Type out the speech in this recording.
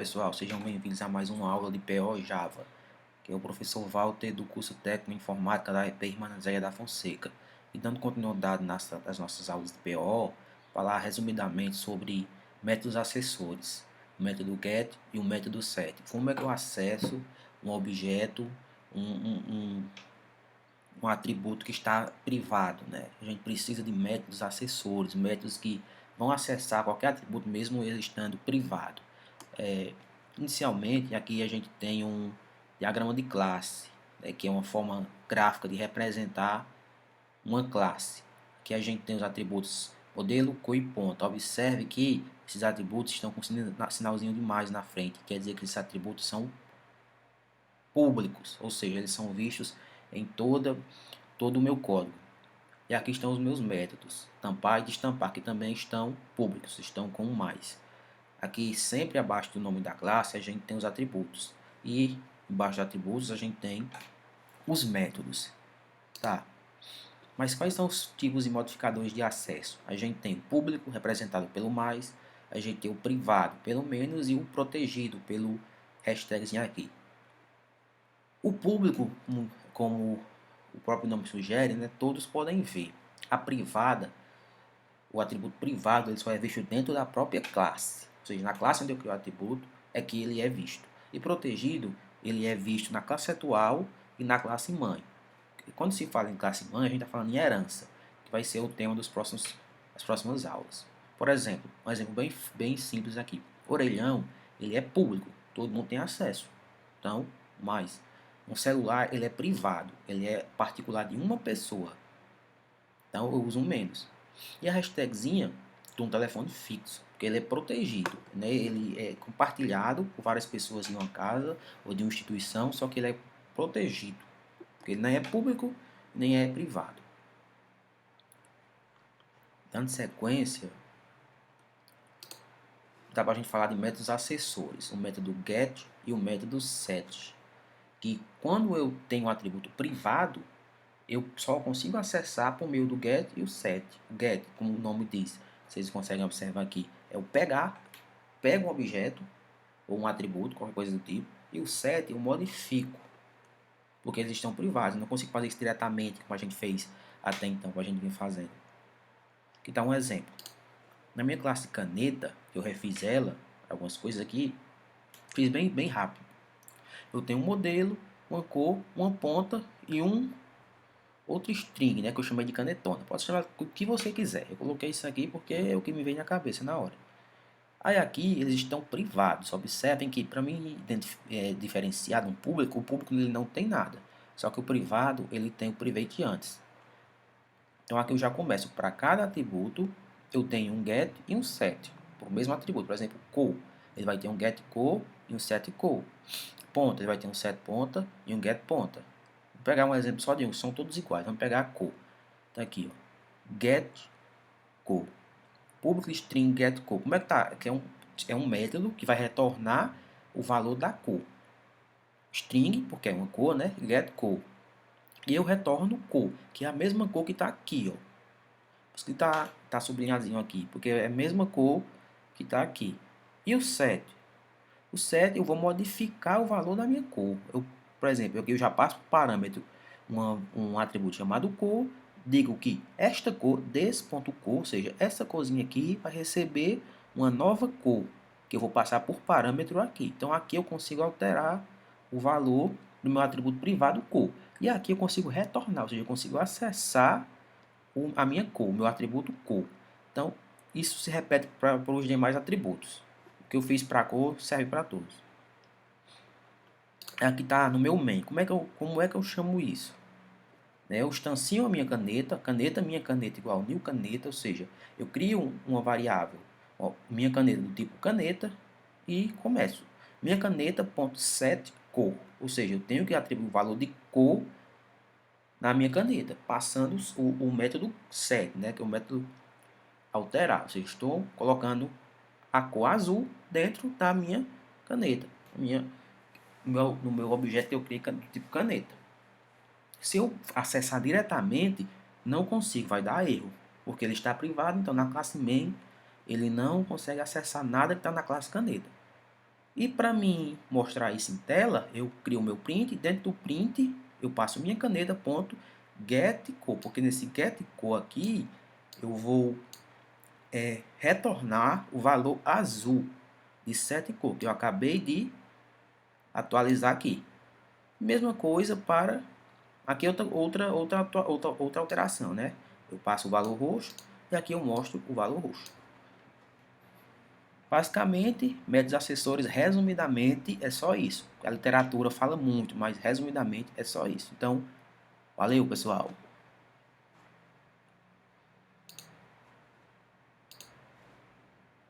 Pessoal, sejam bem-vindos a mais uma aula de PO Java, que é o professor Walter do curso técnico em informática da EP Irmã Zélia da Fonseca. E dando continuidade nas nossas aulas de PO, falar resumidamente sobre métodos acessórios, o método GET e o método SET. Como é que eu acesso um objeto, um, um, um, um atributo que está privado, né? A gente precisa de métodos acessórios, métodos que vão acessar qualquer atributo mesmo ele estando privado. Inicialmente, aqui a gente tem um diagrama de classe, né, que é uma forma gráfica de representar uma classe. Aqui a gente tem os atributos modelo, cor e ponta. Observe que esses atributos estão com sinalzinho de mais na frente, quer dizer que esses atributos são públicos, ou seja, eles são vistos em todo o meu código. E aqui estão os meus métodos, tampar e destampar, que também estão públicos, estão com mais. Aqui, sempre abaixo do nome da classe, a gente tem os atributos. E embaixo dos atributos, a gente tem os métodos. Tá? Mas quais são os tipos e modificadores de acesso? A gente tem o público, representado pelo mais. A gente tem o privado, pelo menos. E o protegido, pelo hashtagzinho aqui. O público, como o próprio nome sugere, né, todos podem ver. A privada, o atributo privado, ele só é visto dentro da própria classe. Ou seja, na classe onde eu crio o atributo é que ele é visto. E protegido, ele é visto na classe atual e na classe mãe. E quando se fala em classe mãe, a gente está falando em herança, que vai ser o tema das próximas aulas. Por exemplo, um exemplo bem simples aqui. Orelhão, ele é público, todo mundo tem acesso. Então, mais. Um celular, ele é privado, ele é particular de uma pessoa. Então, eu uso um menos. E a hashtagzinha de um telefone fixo, porque ele é protegido, né? Ele é compartilhado por várias pessoas em uma casa ou de uma instituição, só que ele é protegido, porque ele nem é público nem é privado. Dando sequência, dá para a gente falar de métodos acessórios, o método GET e o método SET, que quando eu tenho um atributo privado, eu só consigo acessar por meio do GET e o SET. O GET, como o nome diz, vocês conseguem observar aqui, é o pegar, pego um objeto ou um atributo, qualquer coisa do tipo, e o SET eu modifico, porque eles estão privados, eu não consigo fazer isso diretamente, como a gente fez até então, como a gente vinha fazendo. Aqui está um exemplo. Na minha classe caneta, eu refiz ela, algumas coisas aqui, fiz bem rápido. Eu tenho um modelo, uma cor, uma ponta e outro string, né, que eu chamei de canetona. Pode chamar o que você quiser. Eu coloquei isso aqui porque é o que me vem na cabeça na hora. Aí aqui eles estão privados. Observem que para mim diferenciar um público, o público ele não tem nada. Só que o privado ele tem o private antes. Então aqui eu já começo. Para cada atributo eu tenho um get e um set. Para o mesmo atributo. Por exemplo, cor. Ele vai ter um get cor e um set cor. Ponta. Ele vai ter um set ponta e um get ponta. Vou pegar um exemplo só de um. São todos iguais. Vamos pegar a cor. Tá aqui, ó. Get cor. Public string get cor. Como é que tá? Que é um método que vai retornar o valor da cor. String, porque é uma cor, né? Get cor. E eu retorno cor, que é a mesma cor que está aqui, ó. Por isso que tá sublinhadinho aqui, porque é a mesma cor que está aqui. E o set? O set eu vou modificar o valor da minha cor. Por exemplo, aqui eu já passo para o parâmetro um atributo chamado cor, digo que esta cor, desse.cor, ou seja, essa corzinha aqui vai receber uma nova cor, que eu vou passar por parâmetro aqui. Então aqui eu consigo alterar o valor do meu atributo privado cor. E aqui eu consigo retornar, ou seja, eu consigo acessar a minha cor, o meu atributo cor. Então isso se repete para os demais atributos. O que eu fiz para a cor serve para todos. Aqui está no meu main. Como é que eu chamo isso? Eu instancio a minha caneta minha caneta igual new caneta, ou seja, eu crio uma variável, ó, minha caneta do tipo caneta e começo. Minha caneta.set cor, ou seja, eu tenho que atribuir o valor de cor na minha caneta, passando o método set, né, que é o método alterar, ou seja, estou colocando a cor azul dentro da minha caneta, no meu objeto que eu criei do tipo caneta. Se eu acessar diretamente, não consigo, vai dar erro, porque ele está privado, então na classe main ele não consegue acessar nada que está na classe caneta. E para mim mostrar isso em tela, eu crio o meu print, e dentro do print eu passo minha caneta, ponto, get cor, porque nesse get cor aqui eu vou retornar o valor azul de set cor, que eu acabei de atualizar aqui. Mesma coisa para aqui outra alteração, né? Eu passo o valor roxo e aqui eu mostro o valor roxo. Basicamente, métodos acessórios, resumidamente, é só isso. A literatura fala muito, mas resumidamente é só isso. Então, valeu, pessoal!